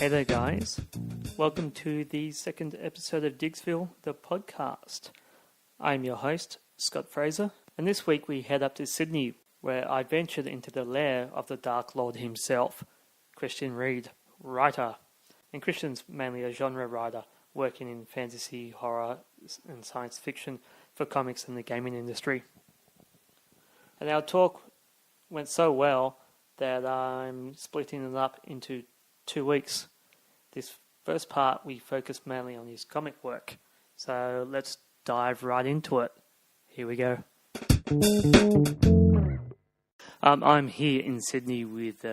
Hey there, guys. Welcome to the second episode of Diggsville, the podcast. I'm your host, Scott Fraser, and this week we head up to Sydney, where I ventured into the lair of the Dark Lord himself, Christian Reid, writer. And Christian's mainly a genre writer, working in fantasy, horror, and science fiction for comics and the gaming industry. And our talk went so well that I'm splitting it up into 2 weeks. This first part, we focused mainly on his comic work. So let's dive right into it. Here we go. I'm here in Sydney with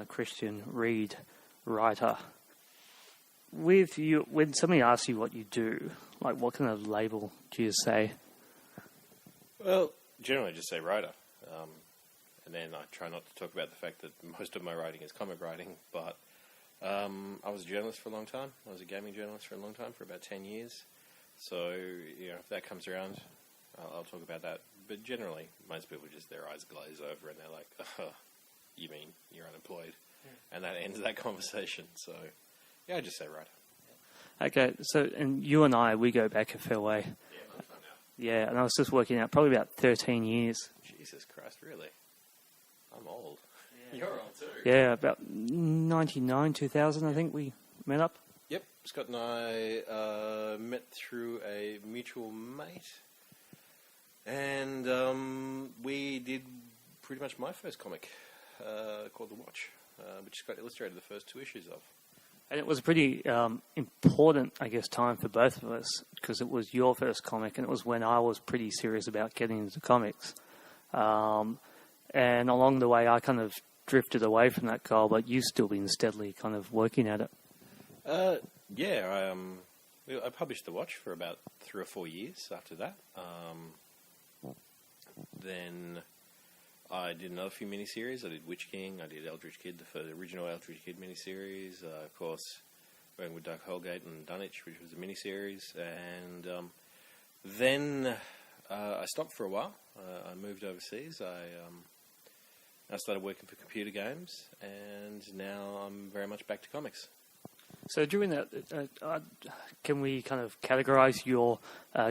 Christian Reid, writer. With you, when somebody asks you what you do, like what kind of label do you say? Well, generally I just say writer. And then I try not to talk about the fact that most of my writing is comic writing, but I was a journalist for a long time. I was a gaming journalist for a long time, for about 10 years. So, if that comes around, I'll talk about that. But generally, most people just, their eyes glaze over and they're like, oh, you mean you're unemployed? Yeah. And that ends that conversation. So, yeah, I just say writer. Okay, so, and you and I, we go back a fair way. Yeah, and I was just working out probably about 13 years. Jesus Christ, really? I'm old. Yeah. You're old too. Yeah, about 99, 2000, I think we met up. Yep, Scott and I met through a mutual mate. And we did pretty much my first comic called The Watch, which Scott illustrated the first 2 issues of. And it was a pretty important, I guess, time for both of us, because it was your first comic, and it was when I was pretty serious about getting into comics. And along the way, I kind of drifted away from that goal, but you've still been steadily kind of working at it. I published The Watch for about 3 or 4 years after that. Then I did another few miniseries. I did Witch King, I did Eldritch Kid, the original Eldritch Kid miniseries. Of course, working with Doug Holgate and Dunwich, which was a miniseries. And then I stopped for a while. I moved overseas. I started working for computer games, and now I'm very much back to comics. So during that, can we kind of categorize your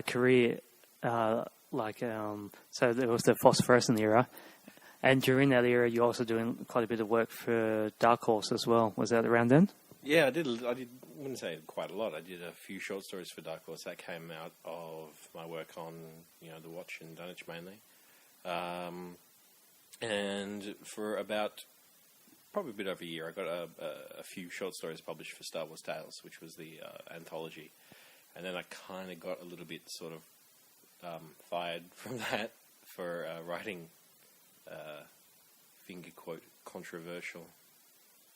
career so there was the phosphorescent era, and during that era you're also doing quite a bit of work for Dark Horse as well. Was that around then? Yeah, I did. I wouldn't say quite a lot. I did a few short stories for Dark Horse. That came out of my work on, The Watch and Dunwich mainly. And for about probably a bit over a year, I got a few short stories published for Star Wars Tales, which was the anthology. And then I kind of got a little bit sort of fired from that for writing finger quote controversial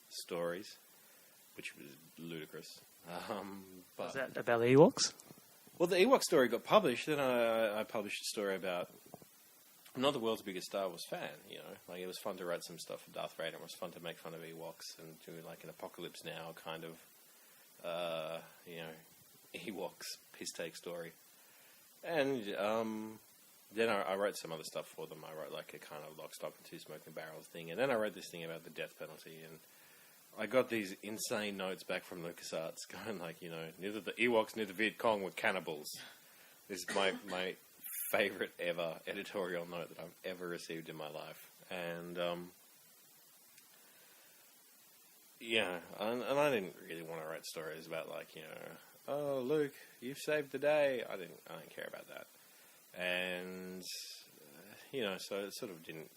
stories, which was ludicrous. But was that about the Ewoks? Well, the Ewok story got published. Then I published a story about... I'm not the world's biggest Star Wars fan, Like, it was fun to write some stuff for Darth Vader. It was fun to make fun of Ewoks and do, like, an Apocalypse Now kind of, Ewoks piss-take story. And then I wrote some other stuff for them. I wrote, like, a kind of Lock, Stock and Two Smoking Barrels thing. And then I wrote this thing about the death penalty. And I got these insane notes back from LucasArts going, like, neither the Ewoks nor the Viet Cong were cannibals. This is my favorite ever editorial note that I've ever received in my life. And and I didn't really want to write stories about, like, oh, Luke, you've saved the day. I didn't care about that. And so it sort of didn't,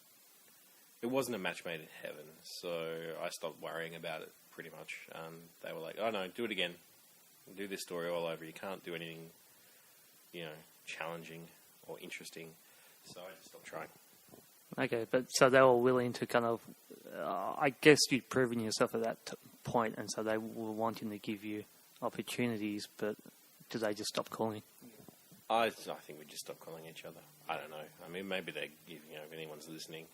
it wasn't a match made in heaven. So I stopped worrying about it pretty much. And they were like, oh no, do it again, do this story all over. You can't do anything challenging or interesting. So I just stopped trying. Okay, but so they were willing to kind of, I guess you'd proven yourself at that point, and so they were wanting to give you opportunities, but did they just stop calling? I think we just stopped calling each other. I don't know. I mean, maybe they, if anyone's listening,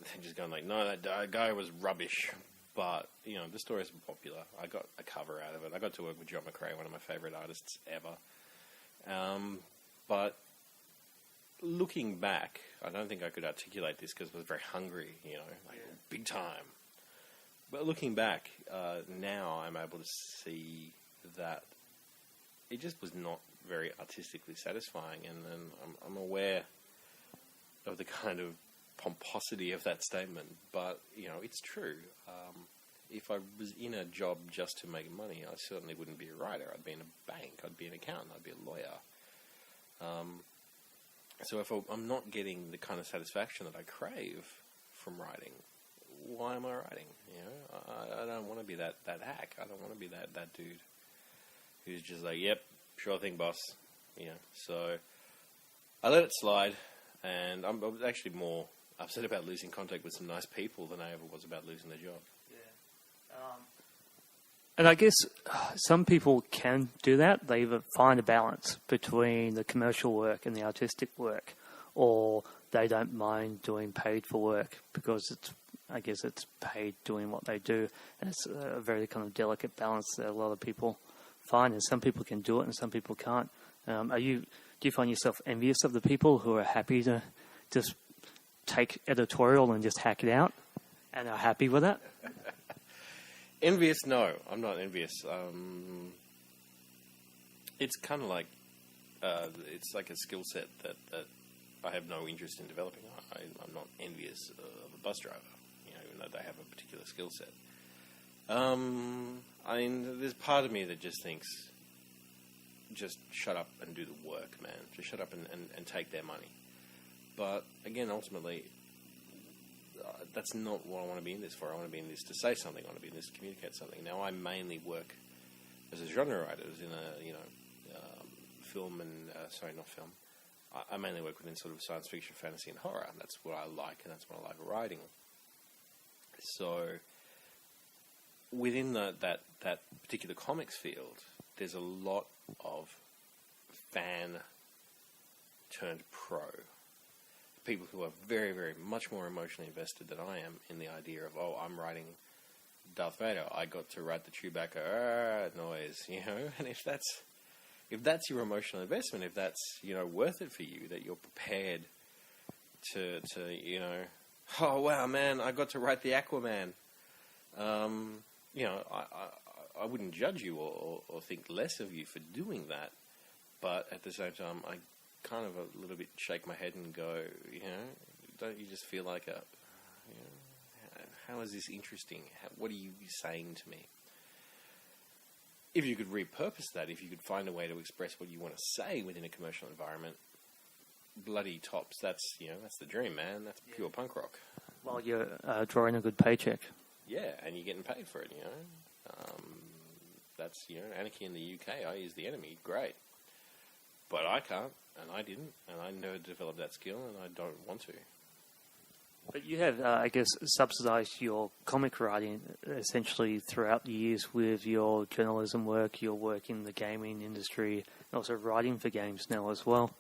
they're just going like, no, that guy was rubbish. But, the stories were popular. I got a cover out of it. I got to work with John McRae, one of my favourite artists ever. But looking back, I don't think I could articulate this because I was very hungry, like big time. But looking back, now I'm able to see that it just was not very artistically satisfying, and I'm aware of the kind of pomposity of that statement, but, it's true. If I was in a job just to make money, I certainly wouldn't be a writer. I'd be in a bank, I'd be an accountant, I'd be a lawyer. So if I'm not getting the kind of satisfaction that I crave from writing, why am I writing? I don't want to be that hack. I don't want to be that dude who's just like, yep, sure thing, boss. So I let it slide, and I was actually more upset about losing contact with some nice people than I ever was about losing the job. And I guess some people can do that. They either find a balance between the commercial work and the artistic work, or they don't mind doing paid for work because it's paid doing what they do. And it's a very kind of delicate balance that a lot of people find, and some people can do it and some people can't. Do you find yourself envious of the people who are happy to just take editorial and just hack it out and are happy with it? Envious? No, I'm not envious. It's kind of like it's like a skill set that I have no interest in developing. I'm not envious of a bus driver, even though they have a particular skill set. There's part of me that just thinks, just shut up and do the work, man. Just shut up and take their money. But again, ultimately, that's not what I want to be in this for. I want to be in this to say something. I want to be in this to communicate something. Now, I mainly work as a genre writer, as in film and not film. I mainly work within sort of science fiction, fantasy, and horror. And that's what I like, and that's what I like writing. So, within that particular comics field, there's a lot of fan turned pro. People who are very, very much more emotionally invested than I am in the idea of, I'm writing Darth Vader. I got to write the Chewbacca noise, And if that's your emotional investment, if that's worth it for you, that you're prepared to oh wow, man, I got to write the Aquaman. I wouldn't judge you or think less of you for doing that, but at the same time, I kind of a little bit shake my head and go, don't you just feel like how is this interesting? What are you saying to me? If you could repurpose that, if you could find a way to express what you want to say within a commercial environment, bloody tops. That's the dream, man. That's pure punk rock. While you're drawing a good paycheck. Yeah, and you're getting paid for it. That's anarchy in the UK. I use the enemy. Great. But I can't, and I didn't, and I never developed that skill, and I don't want to. But you have, I guess, subsidised your comic writing essentially throughout the years with your journalism work, your work in the gaming industry, and also writing for games now as well.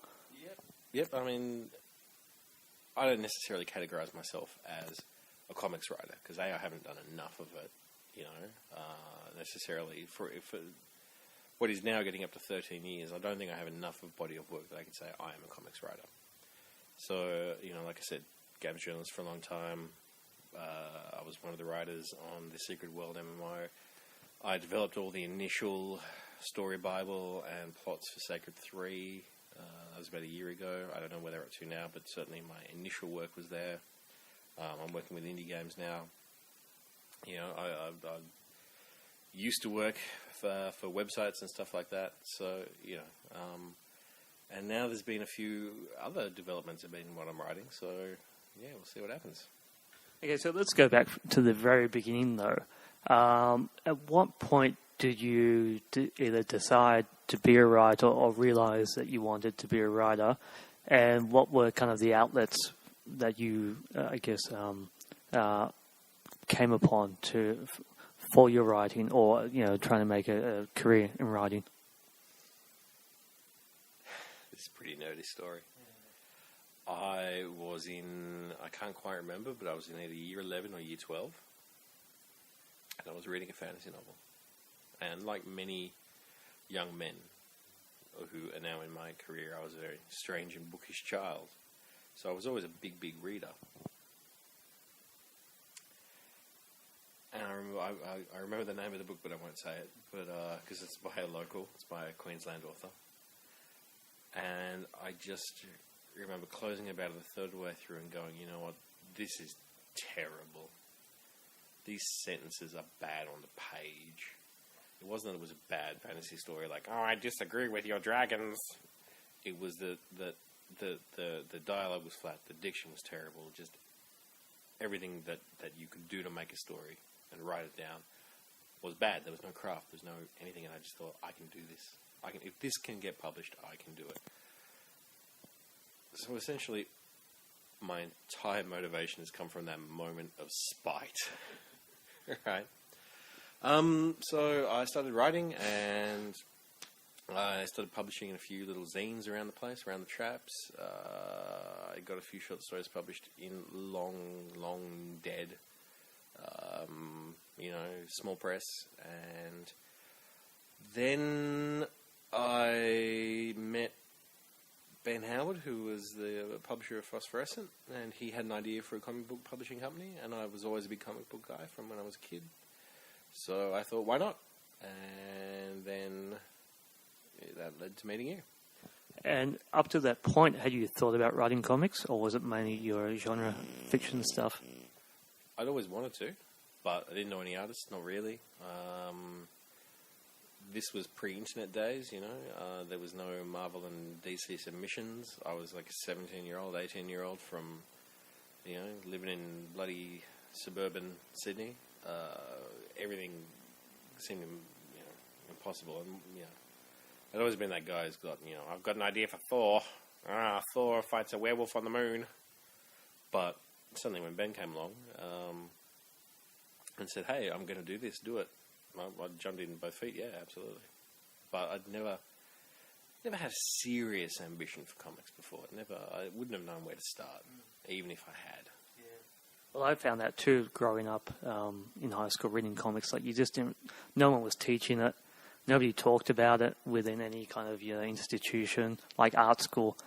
Yep. I don't necessarily categorise myself as a comics writer, because I haven't done enough of it, necessarily for what is now getting up to 13 years. I don't think I have enough of body of work that I can say I am a comics writer. So, like I said, games journalist for a long time. I was one of the writers on the Secret World MMO. I developed all the initial story bible and plots for Sacred 3. That was about a year ago. I don't know where they're up to now, but certainly my initial work was there. I'm working with indie games now. I used to work for websites and stuff like that. So, and now there's been a few other developments have been what I'm writing. So, yeah, we'll see what happens. Okay, so let's go back to the very beginning, though. At what point did you either decide to be a writer or realize that you wanted to be a writer? And what were kind of the outlets that you, came upon for your writing, or trying to make a career in writing? This is a pretty nerdy story. I was I can't quite remember, but I was in either year 11 or year 12, and I was reading a fantasy novel. And like many young men who are now in my career, I was a very strange and bookish child. So I was always a big, big reader. And I remember the name of the book, but I won't say it. But because it's by a local, it's by a Queensland author. And I just remember closing about the third way through and going, you know what, this is terrible. These sentences are bad on the page. It wasn't that it was a bad fantasy story, like, oh, I disagree with your dragons. It was the dialogue was flat, the diction was terrible, just everything that you could do to make a story and write it down was bad. There was no craft, there was no anything, and I just thought, I can do this. If this can get published, I can do it. So essentially, my entire motivation has come from that moment of spite. Right. So I started writing, and I started publishing in a few little zines around the place, around the traps. I got a few short stories published in long dead, small press. And then I met Ben Howard, who was the publisher of Phosphorescent, and he had an idea for a comic book publishing company, and I was always a big comic book guy from when I was a kid. So I thought, why not? And then that led to meeting you. And up to that point, had you thought about writing comics, or was it mainly your genre fiction stuff? I'd always wanted to, but I didn't know any artists, not really. This was pre-internet days, there was no Marvel and DC submissions. I was like a 17-year-old, 18-year-old from, living in bloody suburban Sydney. Everything seemed, impossible. And, I'd always been that guy who's got, I've got an idea for Thor. Thor fights a werewolf on the moon. But suddenly when Ben came along and said, hey, I'm going to do this, do it. I jumped in both feet, yeah, absolutely. But I'd never had a serious ambition for comics before. I wouldn't have known where to start, even if I had. Yeah. Well, I found that too, growing up in high school, reading comics. Like, you just didn't, no one was teaching it. Nobody talked about it within any kind of institution, like art school.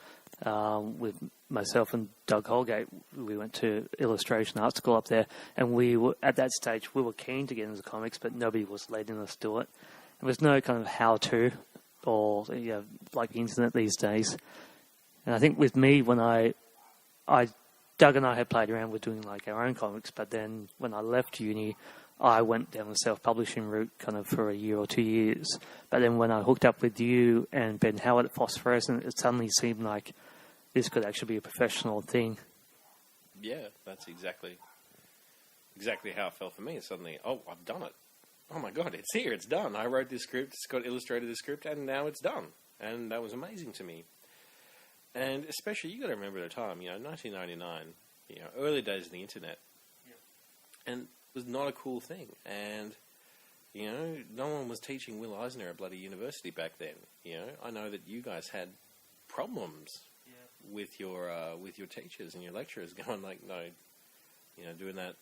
With myself and Doug Holgate, we went to illustration art school up there, and we were, at that stage, we were keen to get into comics, but nobody was letting us do it. There was no kind of how-to, or like the internet these days. And I think with me, when Doug and I had played around with doing like our own comics, but then when I left uni, I went down the self-publishing route kind of for a year or 2 years. But then when I hooked up with you and Ben Howard at Phosphorescent, it suddenly seemed like this could actually be a professional thing. Yeah, that's exactly how it felt for me. Suddenly, oh, I've done it. Oh my God, it's here, it's done. I wrote this script, Scott illustrated the script, and now it's done. And that was amazing to me. And especially, you got to remember the time, 1999, early days of the internet. Yeah. And it was not a cool thing. And, no one was teaching Will Eisner at bloody university back then. I know that you guys had problems with your teachers and your lecturers going like, no, doing that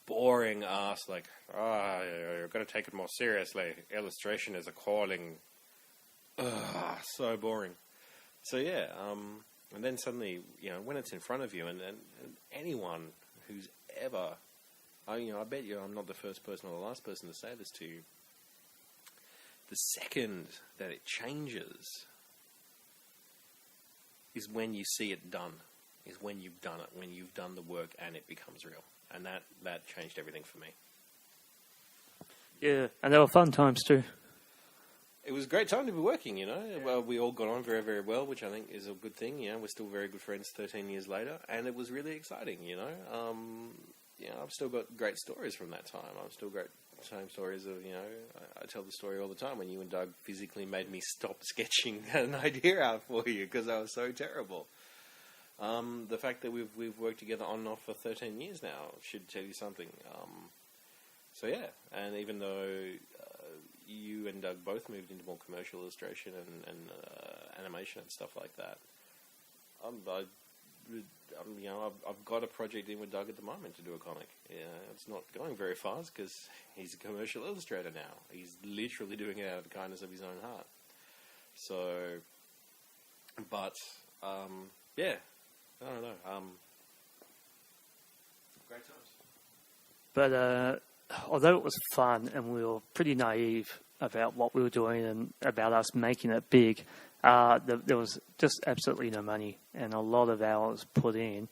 boring ass, like, you're going to take it more seriously. Illustration is a calling. Ugh, so boring. So yeah, and then suddenly, when it's in front of you, and anyone who's ever, I bet you I'm not the first person or the last person to say this to you. The second that it changes is when you see it done, is when you've done it, when you've done the work and it becomes real. And that changed everything for me. Yeah, and they were fun times too. It was a great time to be working, Well, we all got on very, very well, which I think is a good thing. We're still very good friends 13 years later, and it was really exciting, I've still got great stories from that time. I've still got same stories of, I tell the story all the time when you and Doug physically made me stop sketching an idea out for you because I was so terrible. The fact that we've worked together on and off for 13 years now should tell you something. So yeah, and even though you and Doug both moved into more commercial illustration and animation and stuff like that, I've got a project in with Doug at the moment to do a comic. It's not going very fast because he's a commercial illustrator now. He's literally doing it out of the kindness of his own heart. So, but yeah, I don't know. Great times. But although it was fun and we were pretty naive about what we were doing and about us making it big, there was just absolutely no money and a lot of hours put in.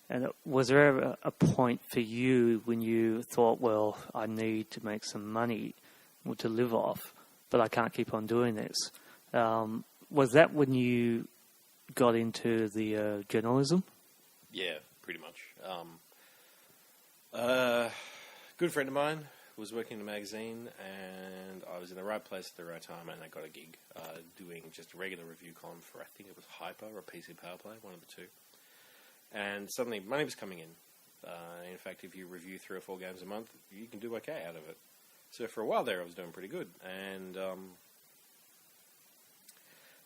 And was there ever a point for you when you thought, well, I need to make some money to live off, but I can't keep on doing this? Was that when you got into the journalism? Yeah, pretty much. Good friend of mine was working in a magazine, and I was in the right place at the right time, and I got a gig doing just a regular review column for, I think it was Hyper or PC Power Play, one of the two. And suddenly money was coming in. In fact, if you review 3 or 4 games a month, you can do okay out of it. So for a while there, I was doing pretty good. And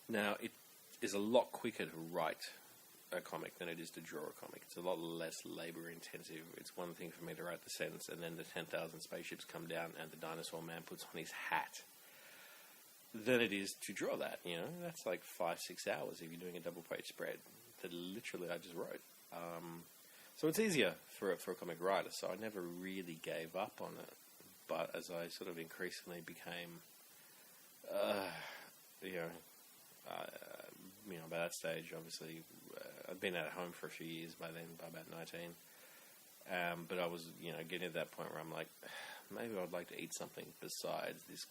now it is a lot quicker to write a comic than it is to draw a comic. It's a lot less labor intensive. It's one thing for me to write the sentence and then the 10,000 spaceships come down and the dinosaur man puts on his hat than it is to draw that. You know, that's like 5-6 hours if you're doing a double page spread that literally I just wrote. So it's easier for a comic writer. So I never really gave up on it. But as I sort of increasingly became, by that stage, obviously, I'd been at home for a few years by then, by about 19. But I was, getting to that point where I'm like, maybe I'd like to eat something besides this,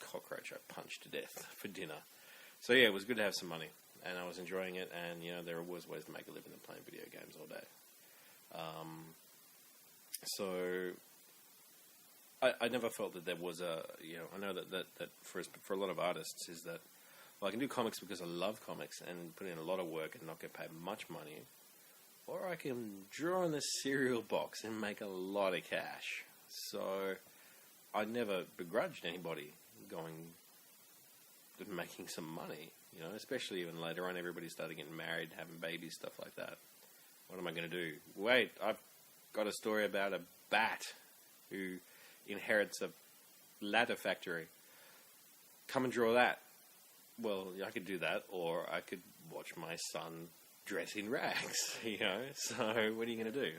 cockroach I punched to death for dinner. So yeah, it was good to have some money, and I was enjoying it. And there was ways to make a living than playing video games all day. So I never felt that there was a, I know that for a lot of artists is that, well, I can do comics because I love comics and put in a lot of work and not get paid much money, or I can draw in the cereal box and make a lot of cash. So I never begrudged anybody going and making some money, especially even later on, everybody started getting married, having babies, stuff like that. What am I going to do? Wait, I've got a story about a bat who inherits a ladder factory. Come and draw that. Well, I could do that, or I could watch my son dress in rags, So what are you going to do?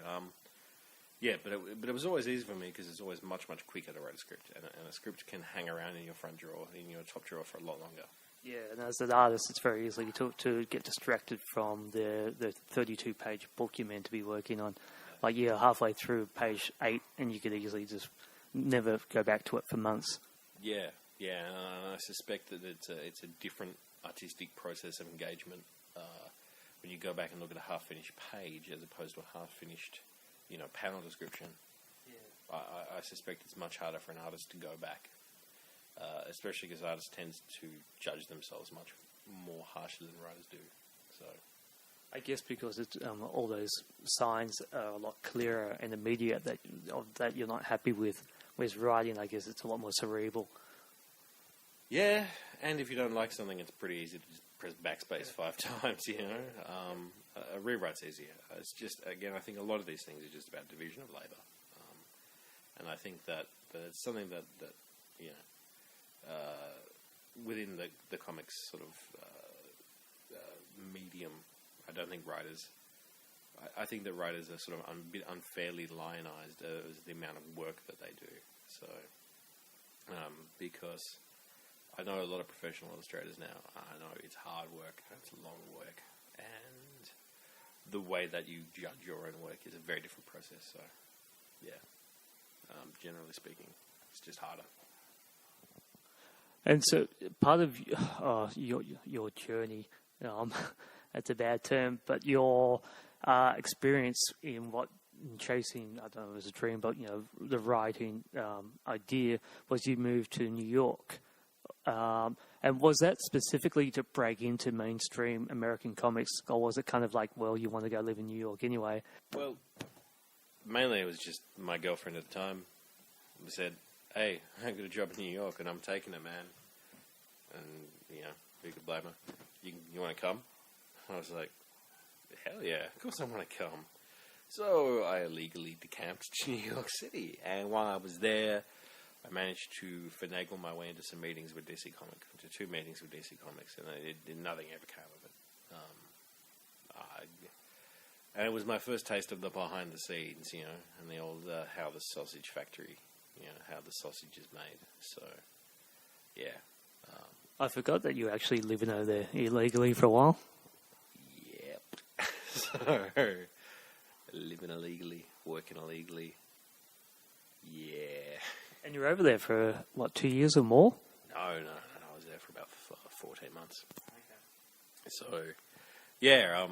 But it was always easy for me because it's always much, much quicker to write a script. And a script can hang around in your front drawer, in your top drawer for a lot longer. Yeah, and as an artist, it's very easy to get distracted from the 32-page book you're meant to be working on. Like, halfway through page 8, and you could easily just never go back to it for months. Yeah, and I suspect that it's a different artistic process of engagement when you go back and look at a half-finished page as opposed to a half-finished, panel description. Yeah. I suspect it's much harder for an artist to go back, especially because artists tend to judge themselves much more harshly than writers do. So, I guess because it's, all those signs are a lot clearer and immediate that you're not happy with. Whereas writing, I guess, it's a lot more cerebral. Yeah, and if you don't like something, it's pretty easy to just press backspace 5 times, A rewrite's easier. It's just, again, I think a lot of these things are just about division of labour. And I think that it's something that within the comics sort of medium, I don't think writers... I think that writers are sort of a bit unfairly lionized as the amount of work that they do. So, because I know a lot of professional illustrators now. I know it's hard work, it's long work, and the way that you judge your own work is a very different process. So, yeah, generally speaking, it's just harder. And so, part of your journey, that's a bad term, but your experience in chasing, I don't know, it was a dream, but the writing idea was you moved to New York, and was that specifically to break into mainstream American comics, or was it kind of like, well, you want to go live in New York anyway? Well, mainly it was just my girlfriend at the time said, "Hey, I got a job in New York, and I'm taking it, man." And who could blame her? You want to come? I was like, hell yeah, of course I want to come. So I illegally decamped to New York City, and while I was there, I managed to finagle my way into some meetings with DC Comics, into 2 meetings with DC Comics, and nothing ever came of it. And it was my first taste of the behind the scenes, and the old how the sausage factory, how the sausage is made. So, yeah. I forgot that you were actually living over there illegally for a while. Yep. So, living illegally, working illegally. Yeah. And you were over there for, 2 years or more? No. I was there for about 14 months. Okay. So, yeah,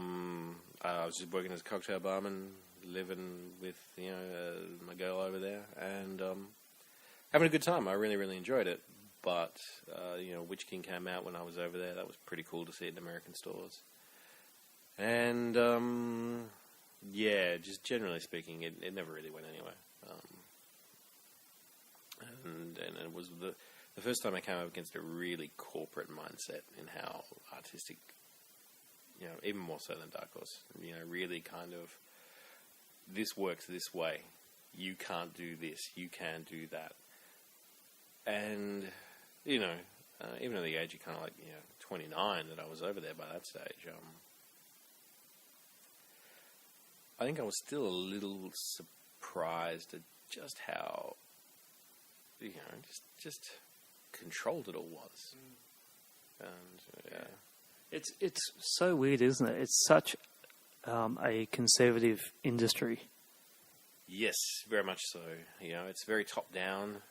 I was just working as a cocktail barman, living with, my girl over there, and having a good time. I really, really enjoyed it. But, Witch King came out when I was over there. That was pretty cool to see it in American stores. And, just generally speaking, it never really went anywhere. And it was the first time I came up against a really corporate mindset in how artistic, even more so than Dark Horse, really kind of, this works this way. You can't do this. You can do that. And, even at the age of kind of 29 that I was over there by that stage, I think I was still a little surprised at just how, just controlled it all was. And, yeah. It's so weird, isn't it? It's such a conservative industry. Yes, very much so. It's very top down.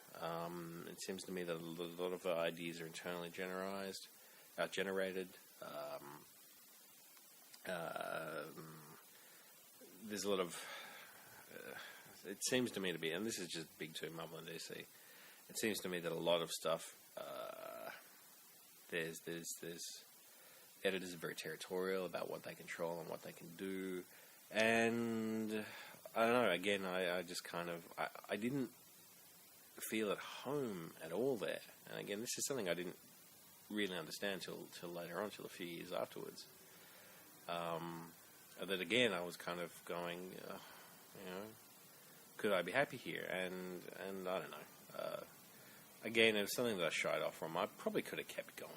It seems to me that a lot of ideas are internally generated. There's a lot of. It seems to me to be, and this is just big two mumble and DC. It seems to me that a lot of stuff. There's editors are very territorial about what they control and what they can do, and I don't know. Again, I just kind of I didn't feel at home at all there. And again, this is something I didn't really understand till later on, till a few years afterwards. That again, I was kind of going, could I be happy here? And I don't know. Again, it was something that I shied off from. I probably could have kept going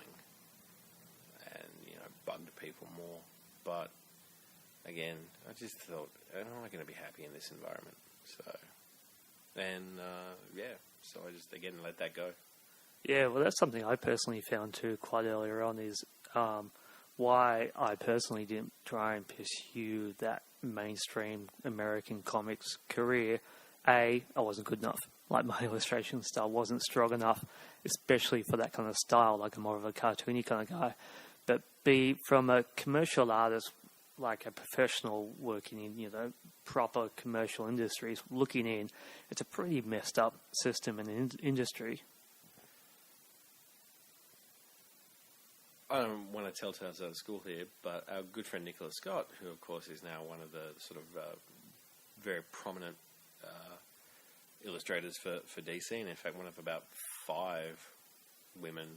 and, bugged people more. But again, I just thought, am I going to be happy in this environment? So I just, again, let that go. Yeah, well, that's something I personally found too quite earlier on is why I personally didn't try and pursue that mainstream American comics career. A, I wasn't good enough. Like, my illustration style wasn't strong enough, especially for that kind of style. Like, I'm more of a cartoony kind of guy. But B, from a commercial artist, like a professional working in, proper commercial industries, looking in, it's a pretty messed up system in industry. I don't want to tell tales out of school here, but our good friend Nicholas Scott, who of course is now one of the sort of very prominent illustrators for DC, and in fact one of about 5 women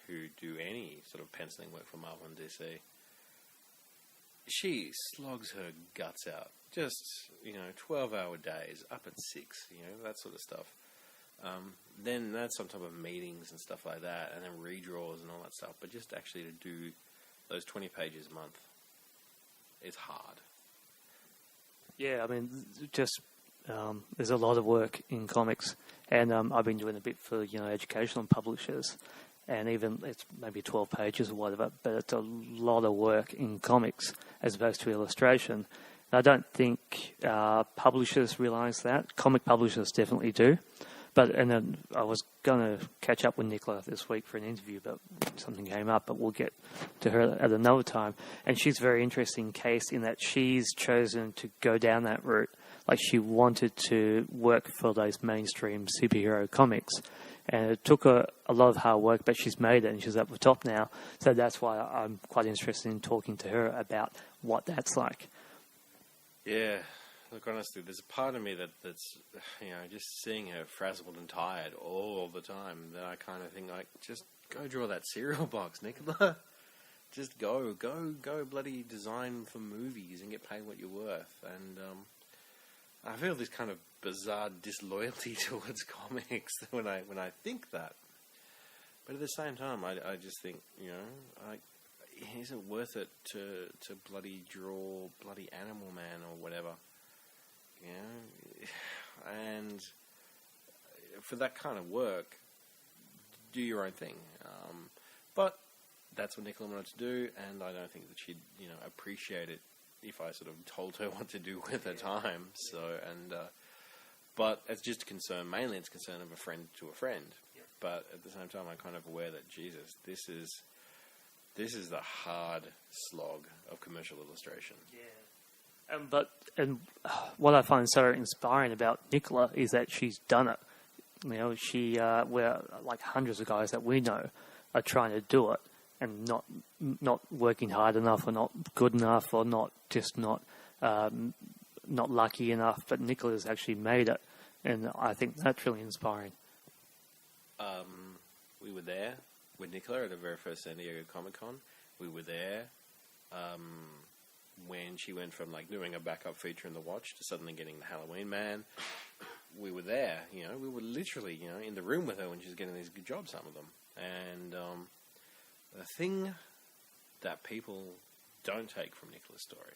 who do any sort of penciling work for Marvel and DC. She slogs her guts out. Just, 12-hour days, up at 6, that sort of stuff. Then that's on top of meetings and stuff like that, and then redraws and all that stuff. But just actually to do those 20 pages a month is hard. Yeah, I mean, just there's a lot of work in comics, and I've been doing a bit for, educational publishers, and even it's maybe 12 pages or whatever, but it's a lot of work in comics as opposed to illustration. And I don't think publishers realise that. Comic publishers definitely do. And then I was going to catch up with Nicola this week for an interview, but something came up, but we'll get to her at another time. And she's a very interesting case in that she's chosen to go down that route. Like, she wanted to work for those mainstream superhero comics. And it took her a lot of hard work, but she's made it and she's up the top now. So that's why I'm quite interested in talking to her about what that's like. Yeah. Look, honestly, there's a part of me that's, just seeing her frazzled and tired all the time, that I kind of think, like, just go draw that cereal box, Nicola. Just go bloody design for movies and get paid what you're worth. And I feel this kind of bizarre disloyalty towards comics when I think that. But at the same time, I just think, is it worth it to bloody draw bloody Animal Man or whatever? You know, and for that kind of work, do your own thing. But that's what Nicola wanted to do, and I don't think that she'd, you know, appreciate it if I sort of told her what to do with her time. So, but it's just a concern. Mainly, it's a concern of a friend to a friend. Yep. But at the same time, I'm kind of aware that Jesus, this is the hard slog of commercial illustration. Yeah. But what I find so inspiring about Nicola is that she's done it. You know, where like hundreds of guys that we know are trying to do it and not working hard enough, or not good enough, or not lucky enough. But Nicola's actually made it, and I think that's really inspiring. We were there with Nicola at the very first San Diego Comic-Con. We were there when she went from like doing a backup feature in the Watch to suddenly getting the Halloween Man. We were there, you know, we were literally, you know, in the room with her when she was getting these good jobs, some of them. And the thing that people don't take from Nicola's story,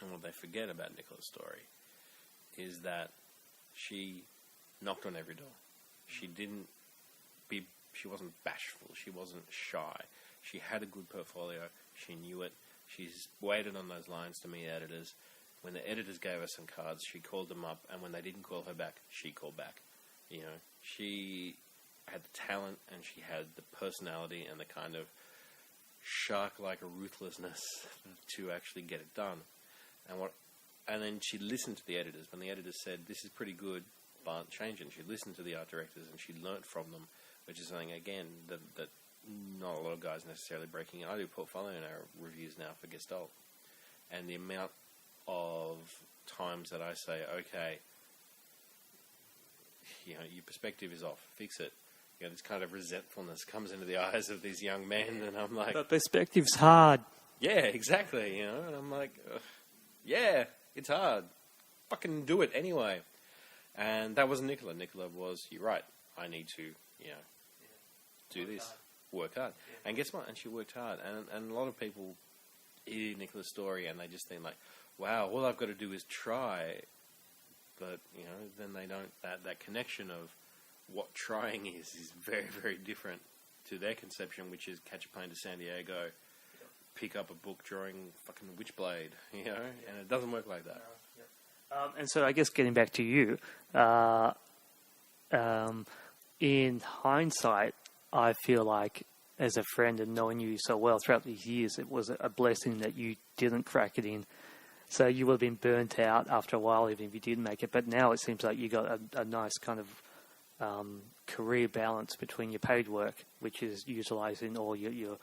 and what they forget about Nicola's story, is that she knocked on every door. She wasn't bashful. She wasn't shy. She had a good portfolio. She knew it. She's waited on those lines to meet editors. When the editors gave her some cards, she called them up, and when they didn't call her back, she called back. You know, she had the talent, and she had the personality and the kind of shark-like ruthlessness to actually get it done. And then she listened to the editors. When the editors said, this is pretty good, but change it, she listened to the art directors, and she learnt from them, which is something, again, that not a lot of guys necessarily breaking in. I do portfolio reviews now for Gestalt, and the amount of times that I say, okay, you know, your perspective is off, fix it. You know, this kind of resentfulness comes into the eyes of these young men, and I'm like, but perspective's hard. Yeah, exactly. You know, and I'm like, yeah, it's hard. Fucking do it anyway. And that wasn't Nicola. Nicola was, you're right, I need to, you know, do this, work hard. Yeah. And guess what? And she worked hard. And a lot of people hear Nicola's story and they just think like, wow, all I've got to do is try. But, you know, then they don't, that connection of what trying is very, very different to their conception, which is catch a plane to San Diego, pick up a book drawing fucking Witchblade, you know, and it doesn't work like that. And so I guess getting back to you, in hindsight, I feel like as a friend and knowing you so well throughout these years, it was a blessing that you didn't crack it in. So you would have been burnt out after a while, even if you did make it. But now it seems like you got a nice kind of career balance between your paid work, which is utilising all your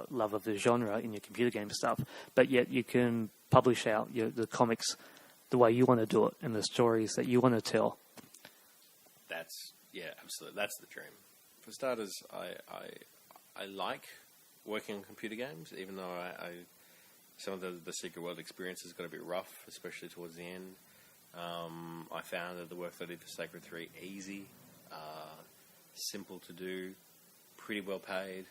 love of the genre in your computer game stuff, but yet you can publish out the comics the way you want to do it and the stories that you want to tell. Yeah, absolutely. That's the dream. For starters, I like working on computer games, even though some of the Secret World experiences got a bit rough, especially towards the end. I found that the work that I did for Sacred 3 easy, simple to do, pretty well paid.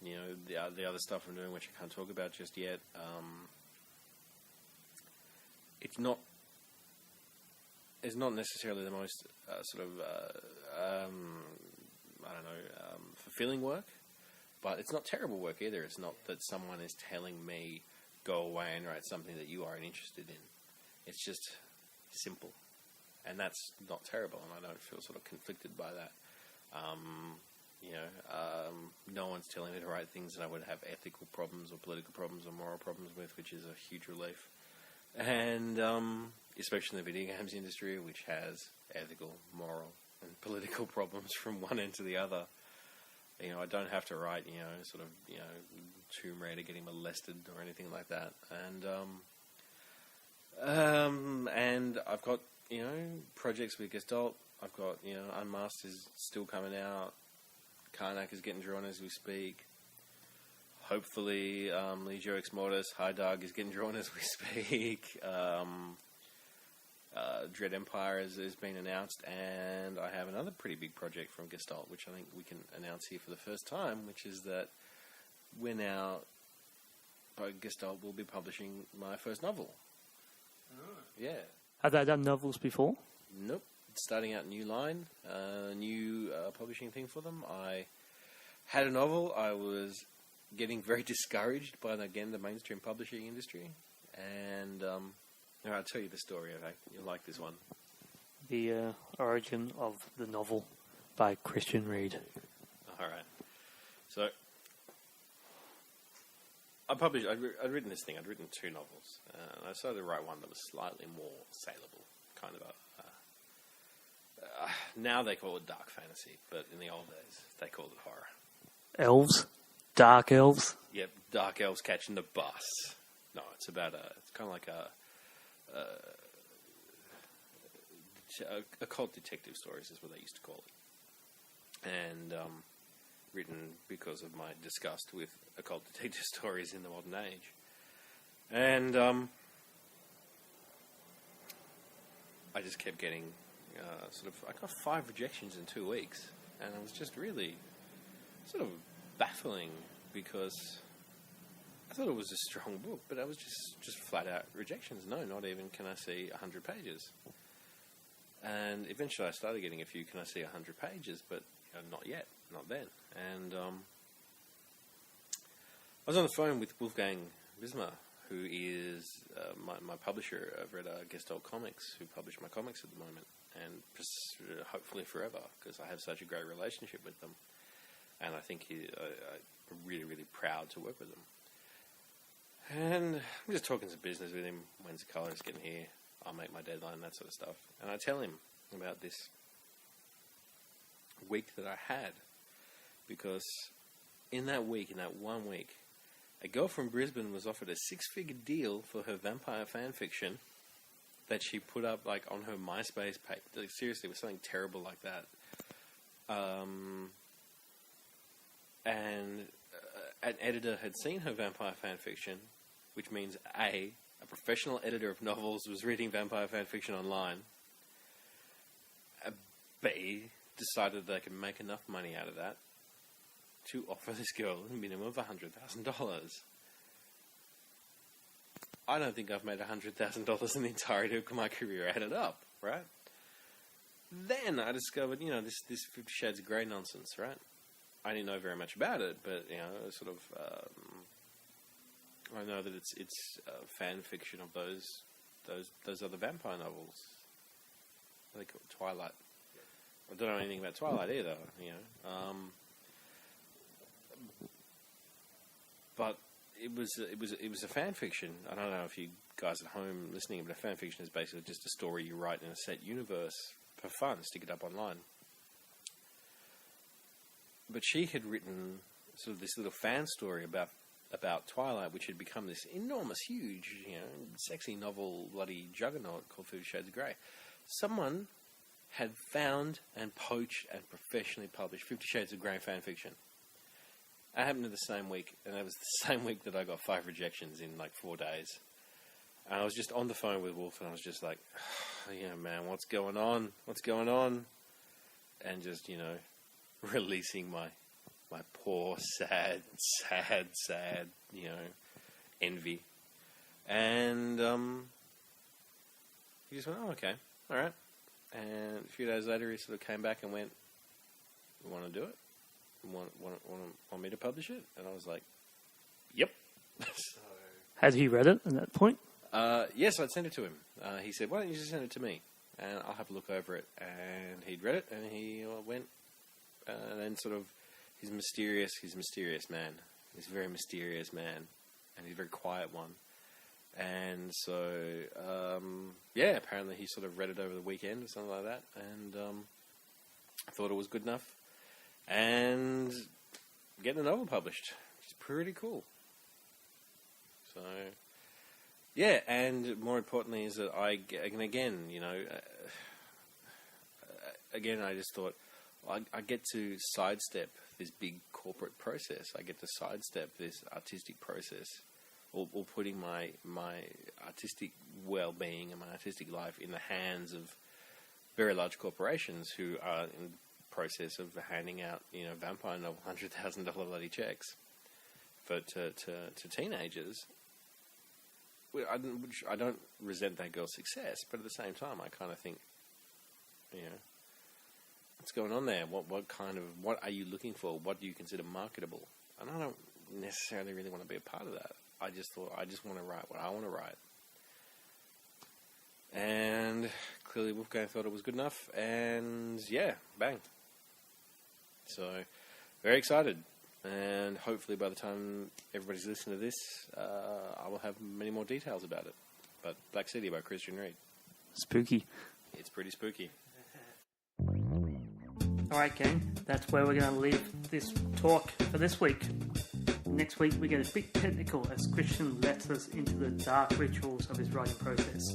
You know, the other stuff I'm doing, which I can't talk about just yet, it's not necessarily the most fulfilling work, but it's not terrible work either. It's not that someone is telling me, go away and write something that you aren't interested in. It's just simple, and that's not terrible, and I don't feel sort of conflicted by that. You know, no one's telling me to write things that I would have ethical problems or political problems or moral problems with, which is a huge relief. And especially in the video games industry, which has ethical, moral, and political problems from one end to the other. You know, I don't have to write, you know, sort of, you know, Tomb Raider getting molested or anything like that. And I've got, you know, projects with Gestalt. I've got, you know, Unmasked is still coming out. Karnak is getting drawn as we speak. Hopefully, Legio Ex Mortis, High Dog is getting drawn as we speak. Dread Empire has been announced, and I have another pretty big project from Gestalt, which I think we can announce here for the first time, which is that we're now, Gestalt will be publishing my first novel. Oh. Yeah. Have they done novels before? Nope. Starting out a new line, new publishing thing for them. I had a novel. I was getting very discouraged by, again, the mainstream publishing industry. And I'll tell you the story, okay? You'll like this one. The origin of the novel by Christian Reed. All right. So, I'd written this thing. I'd written 2 novels. And I decided to write one that was slightly more saleable, kind of a... now they call it dark fantasy, but in the old days, they called it horror. Elves? Dark elves? Yep, dark elves catching the bus. No, it's about it's kind of like occult detective stories is what they used to call it. And written because of my disgust with occult detective stories in the modern age. And I just kept getting I got 5 rejections in 2 weeks, and it was just really sort of baffling because I thought it was a strong book, but I was just flat out rejections. No, not even can I see 100 pages. And eventually I started getting a few can I see 100 pages, but not yet, not then. And I was on the phone with Wolfgang Bismar, who is my publisher over at Gestalt Comics, who publish my comics at the moment, and hopefully forever, because I have such a great relationship with them. And I think I'm really, really proud to work with them. And I'm just talking some business with him. When's the colours getting here? I'll make my deadline, that sort of stuff. And I tell him about this week that I had, because in that 1 week, a girl from Brisbane was offered a 6-figure deal for her vampire fan fiction that she put up on her MySpace page. Seriously, it was something terrible like that. And an editor had seen her vampire fan fiction, which means a professional editor of novels was reading vampire fan fiction online. B, decided they could make enough money out of that to offer this girl a minimum of $100,000. I don't think I've made $100,000 in the entirety of my career added up, right? Then I discovered, this 50 Shades of Grey nonsense, right? I didn't know very much about it, but, I know that it's fan fiction of those other vampire novels. What are they called? Twilight. I don't know anything about Twilight either, But it was a fan fiction. I don't know if you guys at home listening, but a fan fiction is basically just a story you write in a set universe for fun, stick it up online. But she had written sort of this little fan story about Twilight, which had become this enormous, huge, sexy novel, bloody juggernaut called 50 Shades of Grey. Someone had found and poached and professionally published 50 Shades of Grey fan fiction. That happened in the same week, and it was the same week that I got 5 rejections in 4 days. And I was just on the phone with Wolf, and I was just like, yeah, man, what's going on? What's going on? And just, releasing my poor, sad, envy. And he just went, oh, okay, all right. And a few days later, he sort of came back and went, you want to do it? Want me to publish it? And I was like, yep. Had he read it at that point? Yes, I'd sent it to him. He said, why don't you just send it to me? And I'll have a look over it. And he'd read it, and he went, and then sort of, he's a mysterious man. He's a very mysterious man, and he's a very quiet one. And so, apparently he sort of read it over the weekend or something like that, and I thought it was good enough. And getting a novel published, which is pretty cool. So, yeah, and more importantly is that I just thought, I get to sidestep this big corporate process. I get to sidestep this artistic process or putting my artistic well-being and my artistic life in the hands of very large corporations who are in the process of handing out, vampire novel $100,000 bloody checks. But to teenagers, which I don't resent that girl's success, but at the same time, I kind of think, what's going on there? What are you looking for? What do you consider marketable? And I don't necessarily really want to be a part of that. I just thought, I just want to write what I want to write. And clearly Wolfgang thought it was good enough, and yeah, bang. So, very excited. And hopefully by the time everybody's listening to this, I will have many more details about it. But Black City by Christian Reed. Spooky. It's pretty spooky. Alright, gang, that's where we're going to leave this talk for this week. Next week we get a bit technical as Christian lets us into the dark rituals of his writing process.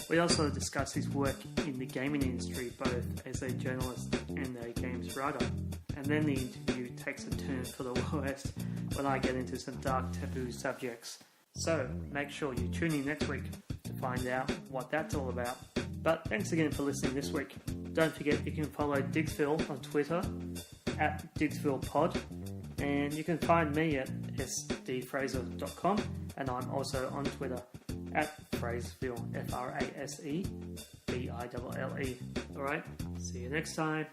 We also discuss his work in the gaming industry, both as a journalist and a games writer. And then the interview takes a turn for the worst when I get into some dark taboo subjects. So make sure you tune in next week to find out what that's all about. But thanks again for listening this week. Don't forget you can follow Diggsville on Twitter at DiggsvillePod, and you can find me at sdfraser.com, and I'm also on Twitter at Fraseville, Frasebille. Alright, see you next time.